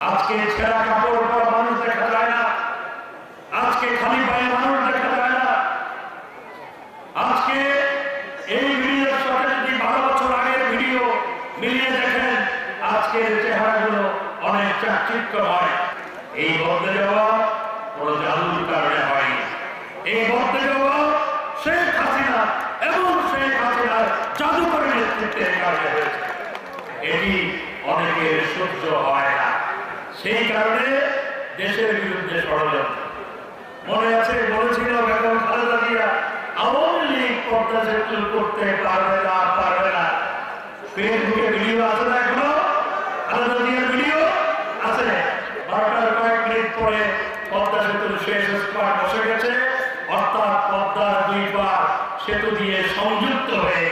আজকে ছেঁড়া কাপড় পরা মানুষ দেখা যায় না, আজকে খালি পায়ে মানুষ দেখা যায় না। আজকে এই ভিডিওর সাথে যদি 12 বছর আগের ভিডিও মিলিয়ে দেখেন, আজকের চেহারাগুলো অনেক চাকচিক্যময়। এই বদলে যাওয়া কোনো জাদুর কারণে হয়নি। এই বদলে যাওয়া শেখ হাসিনা এবং শেখ হাসিনার জাদুকরের নেতৃত্বের কারণে হয়েছে। এটি অনেকের সহ্য হয় না, সেই কারণে দেশের বিরুদ্ধে ষড়যন্ত্র। মনে আছে বলেছিল বেগম খালেদা জিয়া আওয়ামী লীগ পদ্মা সেতু করতে পারবে না। ফেসবুকে ভিডিও আছে না, এখনো খালেদা জিয়ার ভিডিও আছে। 12টার কয়েক মিনিট পরে পদ্মা সেতুর শেষ স্পার বসে গেছে, অর্থাৎ পদ্মার 2 পার সেতু দিয়ে সংযুক্ত হয়ে